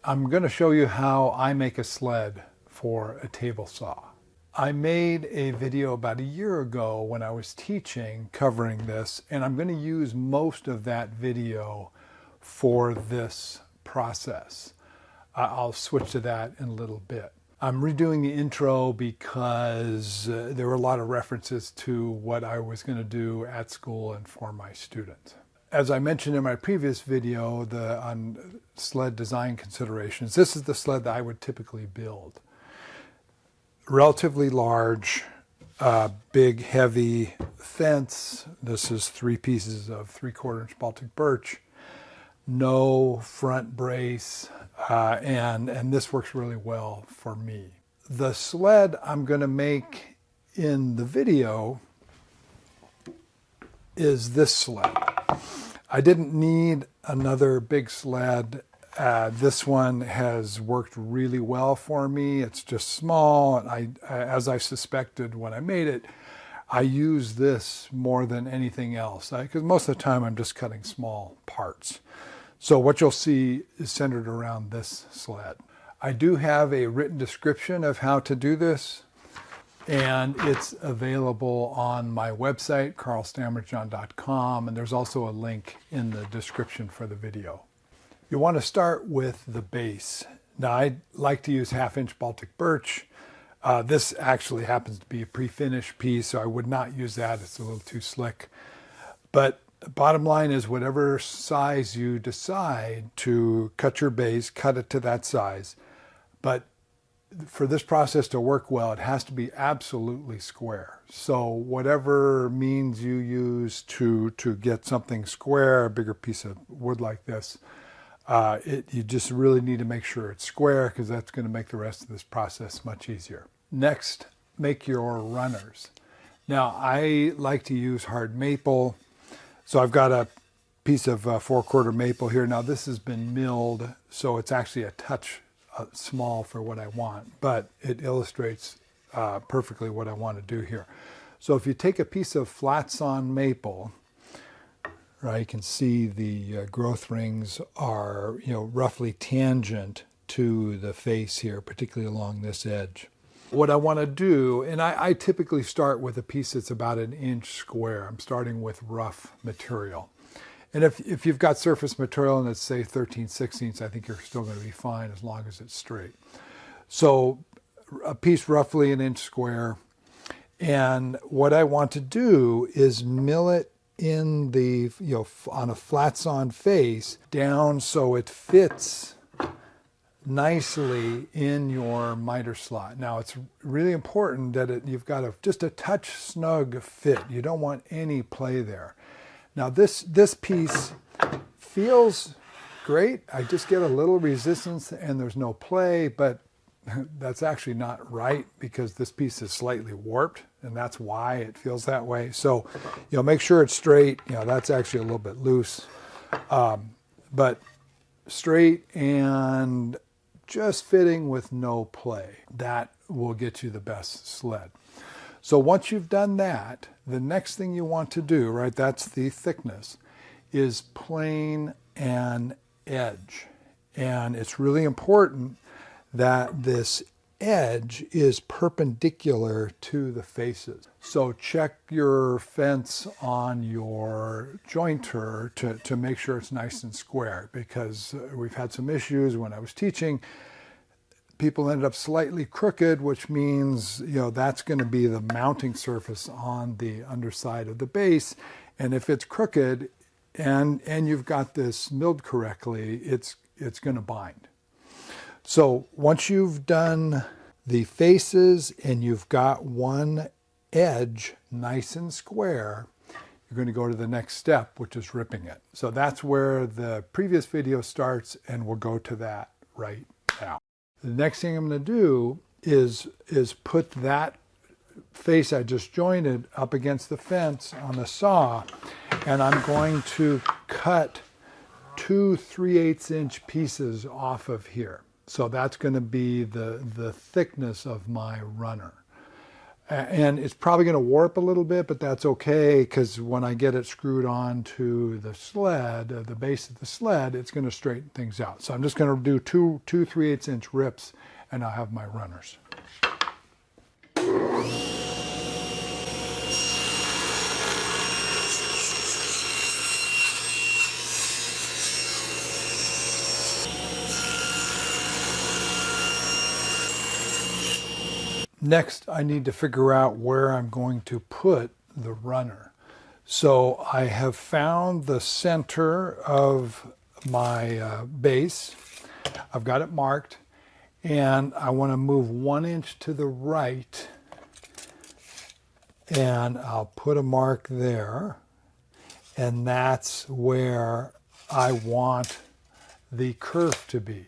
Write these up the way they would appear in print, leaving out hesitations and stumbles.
I'm going to show you how I make a sled for a table saw. I made a video about a year ago when I was teaching covering this, and I'm going to use most of that video for this process. I'll switch to that in a little bit. I'm redoing the intro because there were a lot of references to what I was going to do at school and for my students. As I mentioned in my previous video on sled design considerations, this is the sled that I would typically build. Relatively large, big, heavy fence. This is 3 pieces of 3/4 inch Baltic birch. No front brace, and this works really well for me. The sled I'm going to make in the video is this sled. I didn't need another big sled. This one has worked really well for me. It's just small, and as I suspected when I made it, I use this more than anything else because most of the time I'm just cutting small parts. So what you'll see is centered around this sled. I do have a written description of how to do this, and it's available on my website, carlstammerjohn.com, and there's also a link in the description for the video. You want to start with the base. Now, I like to use 1/2 inch Baltic birch. This actually happens to be a pre-finished piece, so I would not use that. It's a little too slick. But bottom line is, whatever size you decide to cut your base, cut it to that size. But for this process to work well, it has to be absolutely square. So whatever means you use to get something square, a bigger piece of wood like this, you just really need to make sure it's square, because that's going to make the rest of this process much easier. Next, make your runners. Now, I like to use hard maple. So I've got a piece of 4/4 maple here. Now this has been milled, so it's actually a touch small for what I want, but it illustrates perfectly what I want to do here. So if you take a piece of flat sawn maple, right, you can see the growth rings are, roughly tangent to the face here, particularly along this edge. What I want to do, and I typically start with a piece that's about 1 inch square. I'm starting with rough material. And if you've got surface material and it's, say, 13/16, I think you're still going to be fine as long as it's straight. So a piece roughly 1 inch square. And what I want to do is mill it in the, on a flat sawn face down so it fits nicely in your miter slot. Now, it's really important that you've got just a touch snug fit. You don't want any play there. Now, this piece feels great. I just get a little resistance and there's no play, but that's actually not right, because this piece is slightly warped, and that's why it feels that way. So, make sure it's straight. That's actually a little bit loose, but straight and just fitting with no play. That will get you the best sled. So once you've done that, the next thing you want to do, right, that's the thickness, is plane and edge. And it's really important that this edge is perpendicular to the faces. So check your fence on your jointer to make sure it's nice and square, because we've had some issues when I was teaching. People ended up slightly crooked, which means, that's going to be the mounting surface on the underside of the base. And if it's crooked and you've got this milled correctly, it's going to bind. So once you've done the faces and you've got one edge nice and square, you're going to go to the next step, which is ripping it. So that's where the previous video starts, and we'll go to that right now. The next thing I'm going to do is put that face I just jointed up against the fence on the saw, and I'm going to cut 2 3/8 inch pieces off of here. So that's going to be the thickness of my runner. And it's probably going to warp a little bit, but that's okay, because when I get it screwed onto the sled, the base of the sled, it's going to straighten things out. So I'm just going to do two 3/8 inch rips, and I'll have my runners. Next, I need to figure out where I'm going to put the runner. So I have found the center of my base. I've got it marked, and I want to move 1 inch to the right, and I'll put a mark there, and that's where I want the kerf to be.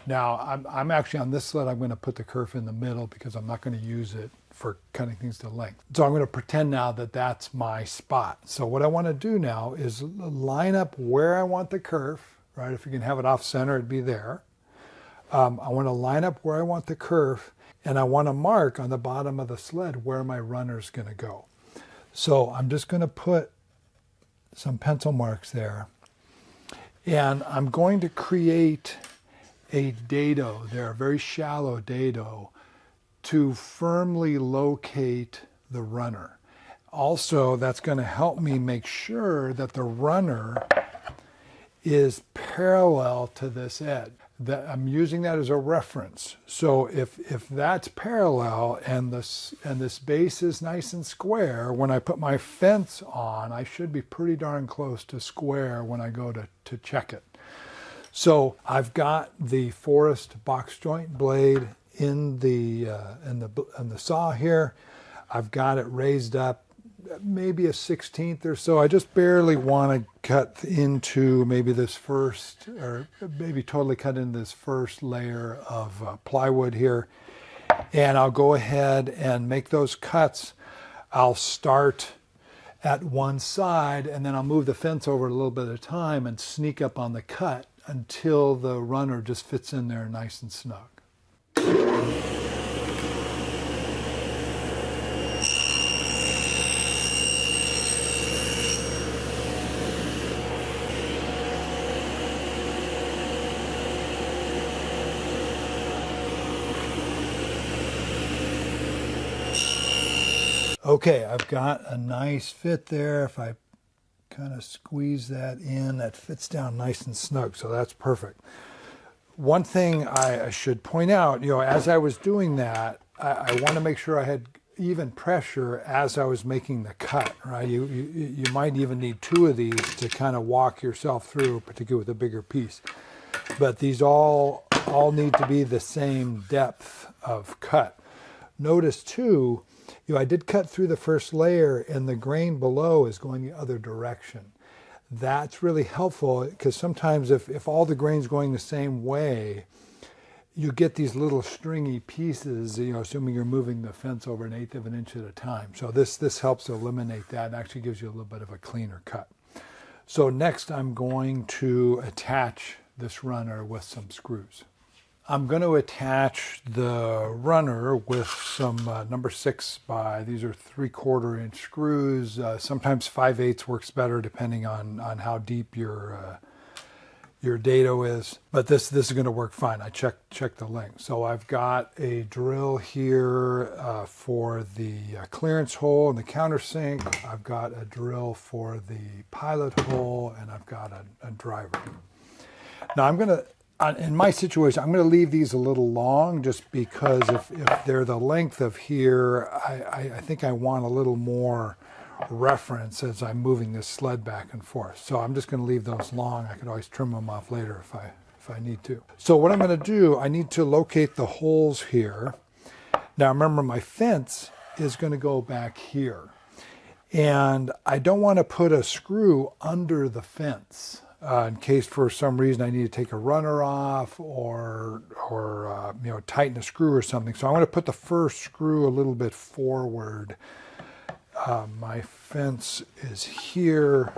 Now, I'm actually on this sled, I'm going to put the kerf in the middle because I'm not going to use it for cutting things to length. So I'm going to pretend now that that's my spot. So what I want to do now is line up where I want the kerf, right? If you can have it off center, it'd be there. I want to line up where I want the kerf, and I want to mark on the bottom of the sled where my runner's going to go. So I'm just going to put some pencil marks there, and I'm going to create a dado there, a very shallow dado, to firmly locate the runner. Also, that's going to help me make sure that the runner is parallel to this edge. That I'm using that as a reference. So if that's parallel and this base is nice and square, when I put my fence on, I should be pretty darn close to square when I go to check it. So I've got the forest box joint blade in the saw here. I've got it raised up maybe a 1/16 or so. I just barely want to cut into maybe this first, or maybe totally cut into this first layer of plywood here. And I'll go ahead and make those cuts. I'll start at one side, and then I'll move the fence over a little bit at a time and sneak up on the cut until the runner just fits in there nice and snug. Okay, I've got a nice fit there. If I kind of squeeze that in, that fits down nice and snug, so that's perfect. One thing I should point out, as I was doing that, I want to make sure I had even pressure as I was making the cut, right? You might even need 2 of these to kind of walk yourself through, particularly with a bigger piece. But these all need to be the same depth of cut. Notice too, I did cut through the first layer, and the grain below is going the other direction. That's really helpful, because sometimes if all the grain's going the same way, you get these little stringy pieces, assuming you're moving the fence over 1/8 of an inch at a time. So this helps eliminate that and actually gives you a little bit of a cleaner cut. So next I'm going to attach this runner with some screws. I'm going to attach the runner with some number 6 by, these are 3/4 inch screws. Sometimes 5/8 works better depending on how deep your dado is. But this is going to work fine. I checked the length. So I've got a drill here for the clearance hole and the countersink. I've got a drill for the pilot hole, and I've got a driver. Now in my situation, I'm going to leave these a little long, just because if they're the length of here, I think I want a little more reference as I'm moving this sled back and forth. So I'm just going to leave those long. I could always trim them off later if I need to. So what I'm going to do, I need to locate the holes here. Now remember, my fence is going to go back here. And I don't want to put a screw under the fence. In case for some reason I need to take a runner off or tighten a screw or something. So I'm going to put the first screw a little bit forward. My fence is here,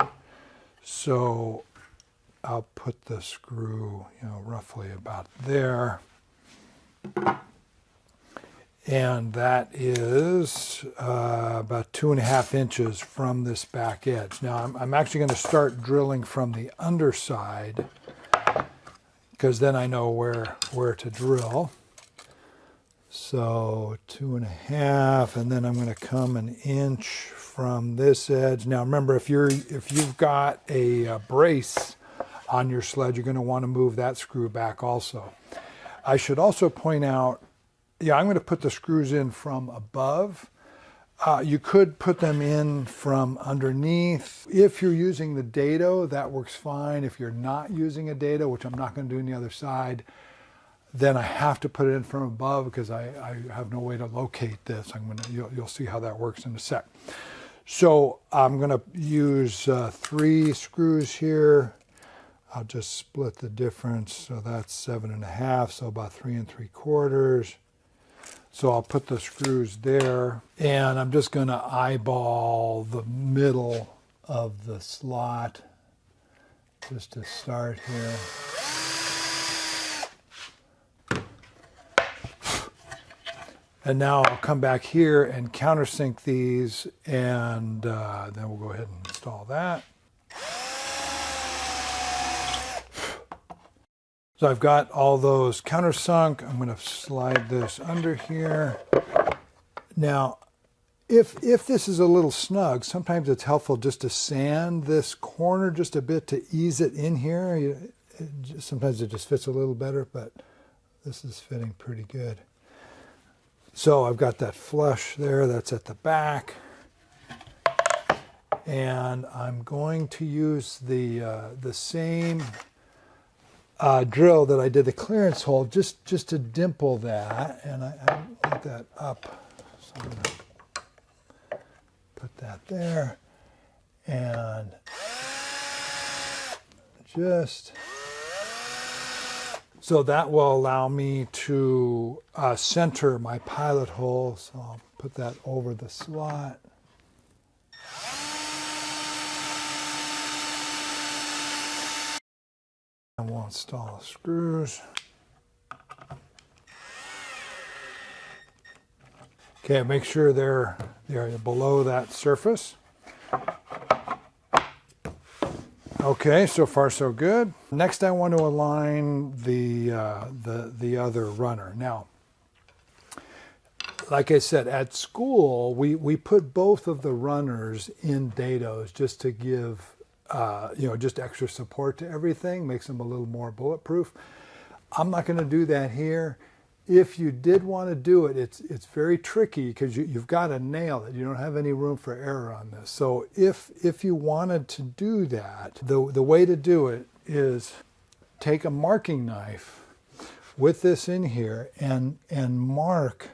so I'll put the screw, roughly about there. And that is about 2.5 inches from this back edge. Now I'm actually going to start drilling from the underside, because then I know where to drill. So 2.5, and then I'm going to come 1 inch from this edge. Now remember, if you've got a brace on your sled, you're going to want to move that screw back also. I should also point out, yeah, I'm going to put the screws in from above. You could put them in from underneath. If you're using the dado, that works fine. If you're not using a dado, which I'm not going to do on the other side, then I have to put it in from above because I have no way to locate this. You'll see how that works in a sec. So I'm going to use 3 screws here. I'll just split the difference. So that's 7.5, so about 3 3/4. So I'll put the screws there, and I'm just going to eyeball the middle of the slot just to start here. And now I'll come back here and countersink these, and then we'll go ahead and install that. So I've got all those countersunk. I'm going to slide this under here. Now, if this is a little snug, sometimes it's helpful just to sand this corner just a bit to ease it in here. Sometimes it just fits a little better, but this is fitting pretty good. So I've got that flush there, that's at the back. And I'm going to use the same drill that I did the clearance hole just to dimple that, and I want that up, so I'm going to put that there, and just so that will allow me to center my pilot hole. So I'll put that over the slot. And we'll install the screws. Okay, make sure they're below that surface. Okay, so far so good. Next I want to align the other runner. Now, like I said, at school we put both of the runners in dados just to give just extra support to everything, makes them a little more bulletproof. I'm not going to do that here. If you did want to do it, it's very tricky because you've got to nail it. You don't have any room for error on this. So if you wanted to do that, the way to do it is take a marking knife with this in here and mark,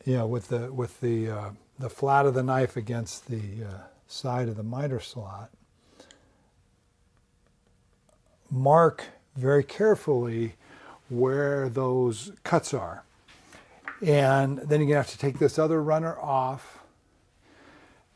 with the flat of the knife against the side of the miter slot. Mark very carefully where those cuts are. And then you're going to have to take this other runner off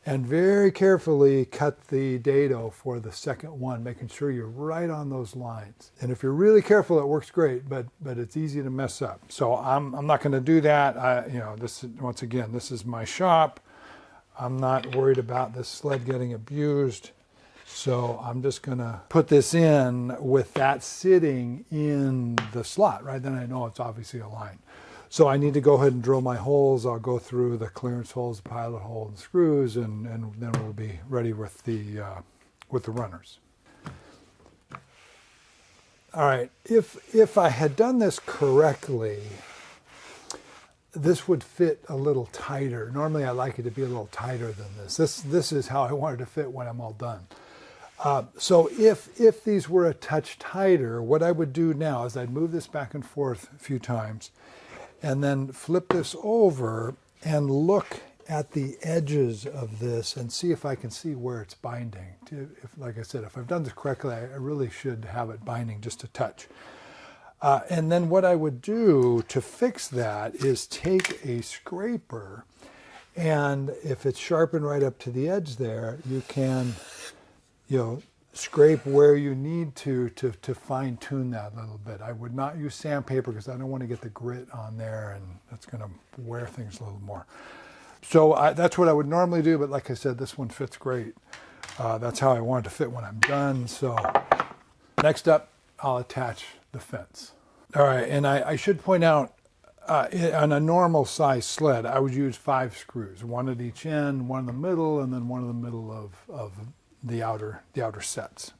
and very carefully cut the dado for the second one, making sure you're right on those lines. And if you're really careful, it works great, but it's easy to mess up. So I'm not going to do that. This is, once again, this is my shop. I'm not worried about this sled getting abused. So I'm just going to put this in with that sitting in the slot, right? Then I know it's obviously aligned. So I need to go ahead and drill my holes. I'll go through the clearance holes, the pilot hole, and screws, and then we'll be ready with the runners. All right, if I had done this correctly, this would fit a little tighter. Normally I like it to be a little tighter than this. This is how I want it to fit when I'm all done. So if these were a touch tighter, what I would do now is I'd move this back and forth a few times and then flip this over and look at the edges of this and see if I can see where it's binding. Like I said, if I've done this correctly, I really should have it binding just a touch. And then what I would do to fix that is take a scraper, and if it's sharpened right up to the edge there, you can scrape where you need to fine tune that a little bit. I would not use sandpaper because I don't want to get the grit on there, and that's going to wear things a little more. So that's what I would normally do, but like I said, this one fits great. That's how I want it to fit when I'm done. So next up, I'll attach the fence. All right, and I should point out, on a normal size sled, I would use 5 screws, one at each end, one in the middle, and then one in the middle of the outer sets.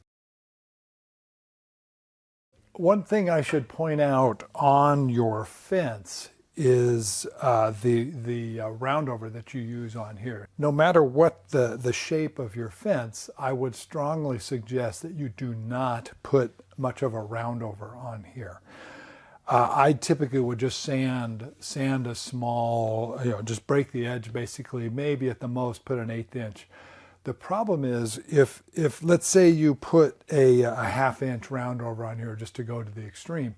One thing I should point out on your fence is the roundover that you use on here. No matter what the shape of your fence, I would strongly suggest that you do not put much of a roundover on here. I typically would just sand a small, just break the edge basically, maybe at the most put an 1/8 inch. The problem is if let's say you put a 1/2 inch roundover on here just to go to the extreme,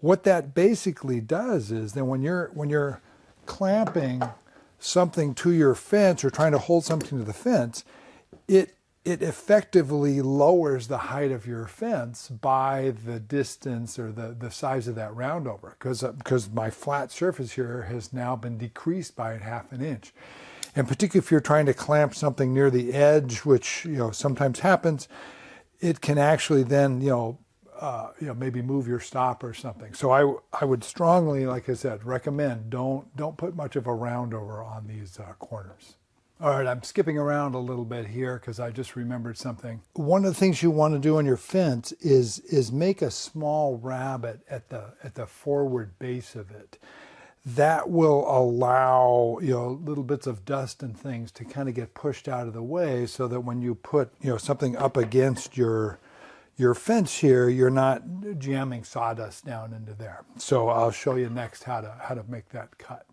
what that basically does is then when you're clamping something to your fence or trying to hold something to the fence, it effectively lowers the height of your fence by the distance or the size of that roundover, because my flat surface here has now been decreased by 1/2 inch. And particularly if you're trying to clamp something near the edge, which sometimes happens, it can actually then maybe move your stop or something. So I would strongly, like I said, recommend don't put much of a roundover on these corners. All right, I'm skipping around a little bit here because I just remembered something. One of the things you want to do on your fence is make a small rabbet at the forward base of it. That will allow little bits of dust and things to kind of get pushed out of the way, so that when you put something up against your fence here, you're not jamming sawdust down into there. So I'll show you next how to make that cut.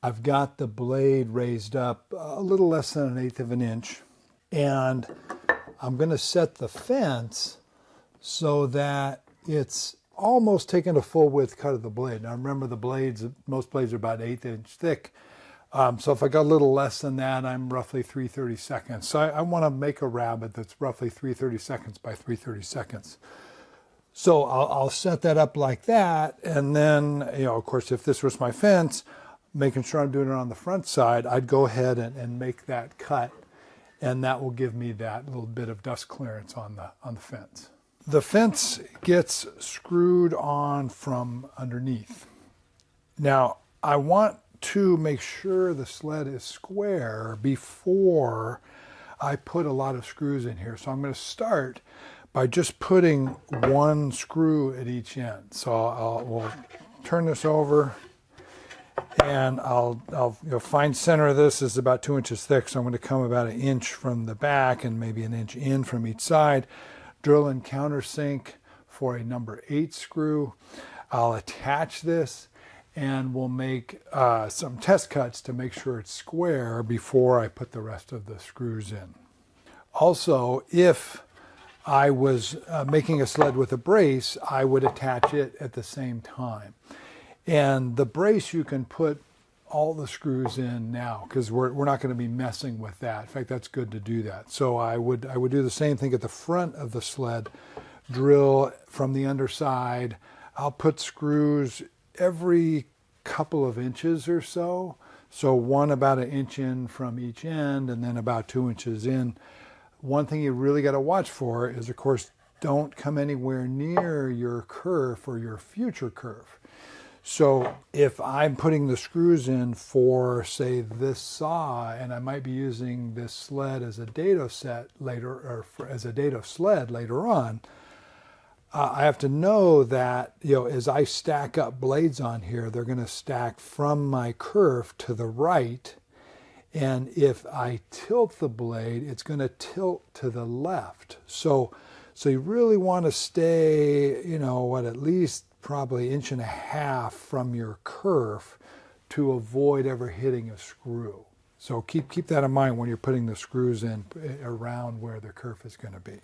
I've got the blade raised up a little less than 1/8 of an inch, and I'm going to set the fence so that it's almost taking a full width cut of the blade. Now remember, most blades are about 1/8 inch thick. So if I got a little less than that, I'm roughly 3/32. So I want to make a rabbet that's roughly 3/32 by 3/32. So I'll set that up like that, and then of course, if this was my fence, making sure I'm doing it on the front side, I'd go ahead and make that cut, and that will give me that little bit of dust clearance on the fence. The fence gets screwed on from underneath. Now I want to make sure the sled is square before I put a lot of screws in here. So I'm going to start by just putting one screw at each end. So we'll turn this over, and I'll find center of this is about 2 inches thick. So I'm going to come about 1 inch from the back and maybe 1 inch in from each side. Drill in countersink for a number 8 screw. I'll attach this, and we'll make some test cuts to make sure it's square before I put the rest of the screws in. Also, if I was making a sled with a brace, I would attach it at the same time. And the brace, you can put all the screws in now, because we're not going to be messing with that. In fact, that's good to do that. So I would do the same thing at the front of the sled, drill from the underside. I'll put screws every couple of inches or so. So one about 1 inch in from each end, and then about 2 inches in. One thing you really got to watch for is, of course, don't come anywhere near your kerf or your future kerf. So if I'm putting the screws in for, say, this saw, and I might be using this sled as a dado set later, or as a dado sled later on, I have to know that, as I stack up blades on here, they're going to stack from my kerf to the right. And if I tilt the blade, it's going to tilt to the left. So you really want to stay, at least probably 1.5 inches from your kerf to avoid ever hitting a screw. So keep that in mind when you're putting the screws in around where the kerf is going to be.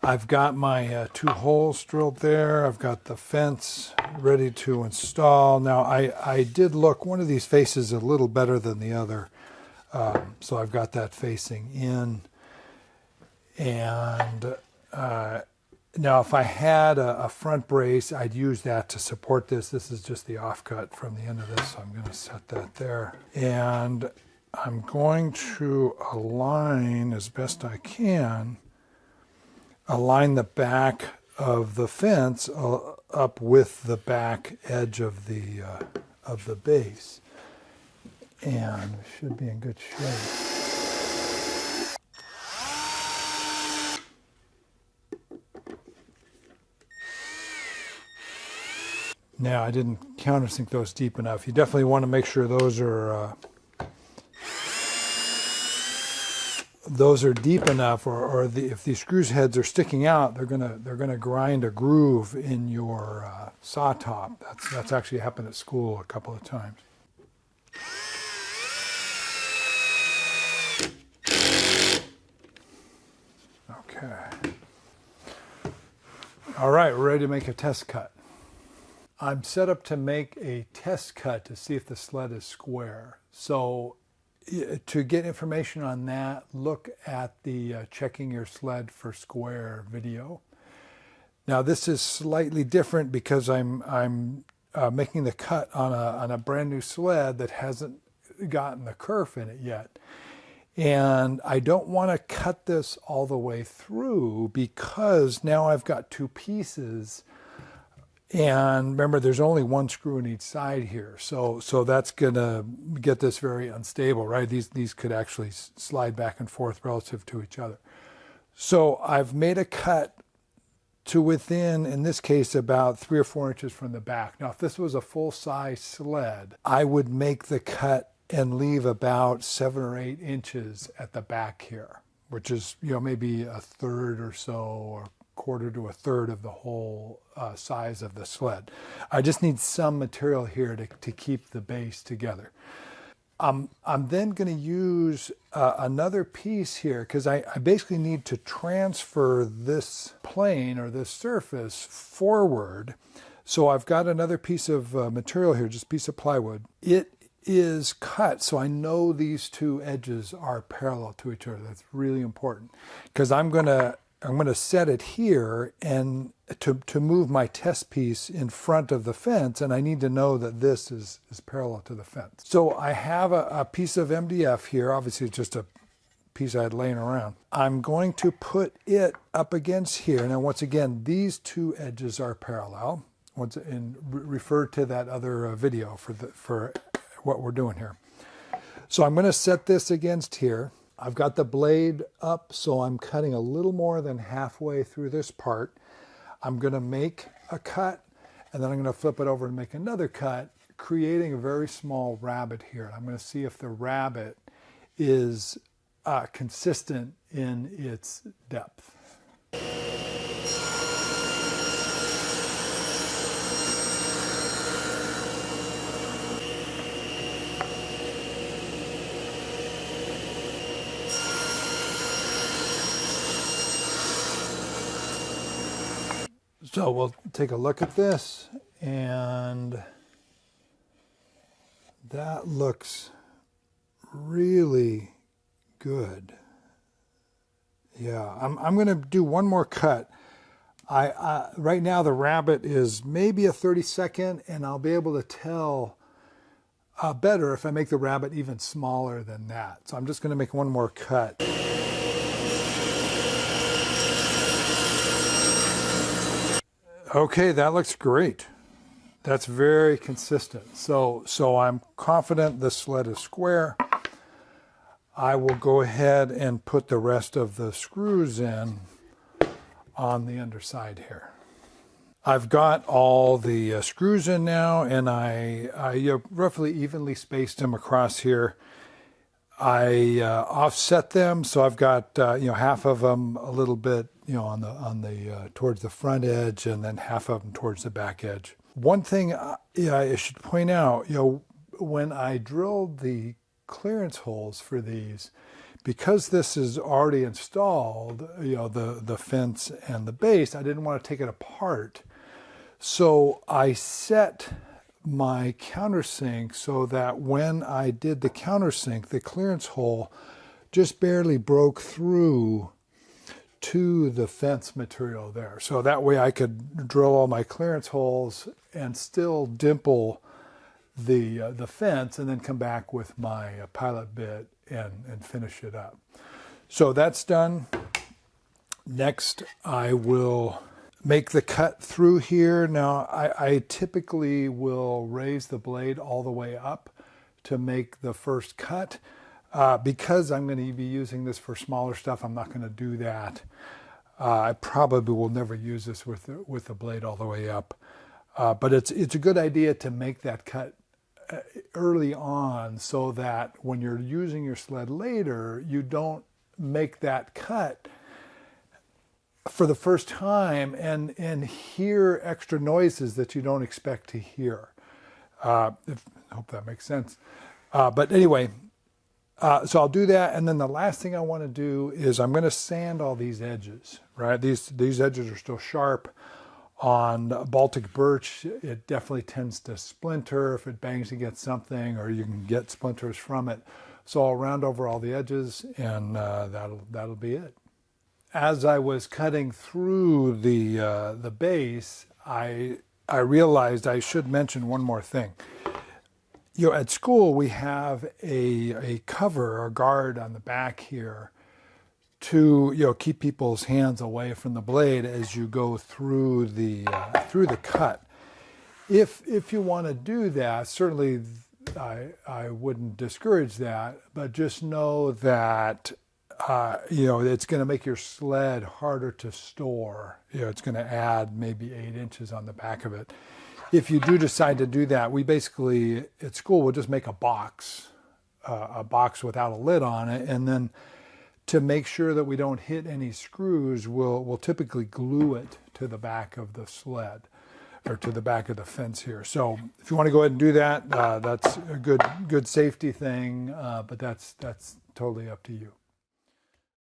I've got my 2 holes drilled there. I've got the fence ready to install. Now I did look, one of these faces a little better than the other. So I've got that facing in, and Now, if I had a front brace, I'd use that to support this. This is just the offcut from the end of this, so I'm going to set that there. And I'm going to align as best I can, align the back of the fence up with the back edge of the base. And we should be in good shape. Now, I didn't countersink those deep enough. You definitely want to make sure those are deep enough, or if these screws heads are sticking out, they're gonna grind a groove in your saw top. That's actually happened at school a couple of times. Okay. All right, we're ready to make a test cut. I'm set up to make a test cut to see if the sled is square. So to get information on that, look at the Checking Your Sled for Square video. Now this is slightly different because I'm making the cut on a brand new sled that hasn't gotten the kerf in it yet. And I don't want to cut this all the way through because now I've got two pieces. And remember, there's only one screw in each side here, so that's gonna get this very unstable, right? These could actually slide back and forth relative to each other. So I've made a cut to within, in this case, about 3 or 4 inches from the back. Now, if this was a full-size sled, I would make the cut and leave about 7 or 8 inches at the back here, which is, maybe a third or so, or quarter to a third of the whole size of the sled. I just need some material here to keep the base together. I'm then going to use another piece here because I basically need to transfer this plane or this surface forward. So I've got another piece of material here, just a piece of plywood. It is cut, so I know these two edges are parallel to each other. That's really important because I'm going to set it here and to move my test piece in front of the fence, and I need to know that this is parallel to the fence. So I have a piece of MDF here. Obviously, it's just a piece I had laying around. I'm going to put it up against here. Now, once again, these two edges are parallel. Refer to that other video for what we're doing here. So I'm going to set this against here. I've got the blade up, so I'm cutting a little more than halfway through this part. I'm going to make a cut, and then I'm going to flip it over and make another cut, creating a very small rabbet here. I'm going to see if the rabbet is consistent in its depth. So we'll take a look at this, and that looks really good. Yeah, I'm going to do one more cut. Right now the rabbet is maybe a 32nd, and I'll be able to tell better if I make the rabbet even smaller than that. So I'm just going to make one more cut. Okay, that looks great. That's very consistent. So I'm confident this sled is square. I will go ahead and put the rest of the screws in on the underside here. I've got all the screws in now, and I roughly evenly spaced them across here. I offset them, so I've got half of them a little bit on the towards the front edge, and then half of them towards the back edge. One thing I should point out, when I drilled the clearance holes for these, because this is already installed, the fence and the base, I didn't want to take it apart. So I set my countersink so that when I did the countersink, the clearance hole just barely broke through to the fence material there. So that way I could drill all my clearance holes and still dimple the fence, and then come back with my pilot bit and finish it up. So that's done. Next, I will make the cut through here. Now, I typically will raise the blade all the way up to make the first cut. Because I'm going to be using this for smaller stuff, I'm not going to do that. I probably will never use this with the blade all the way up. But it's a good idea to make that cut early on, so that when you're using your sled later, you don't make that cut for the first time and hear extra noises that you don't expect to hear. I hope that makes sense. But anyway, so I'll do that, and then the last thing I want to do is I'm going to sand all these edges, right? These edges are still sharp. On Baltic birch, it definitely tends to splinter if it bangs against something, or you can get splinters from it. So I'll round over all the edges, and that'll be it. As I was cutting through the base, I realized I should mention one more thing. You know, at school we have a cover, a guard on the back here, to keep people's hands away from the blade as you go through the cut. If you want to do that, certainly I wouldn't discourage that, but just know that it's going to make your sled harder to store. It's going to add maybe 8 inches on the back of it. If you do decide to do that, we basically at school will just make a box without a lid on it, and then to make sure that we don't hit any screws, we'll typically glue it to the back of the sled, or to the back of the fence here. So if you want to go ahead and do that, that's a good safety thing, but that's totally up to you.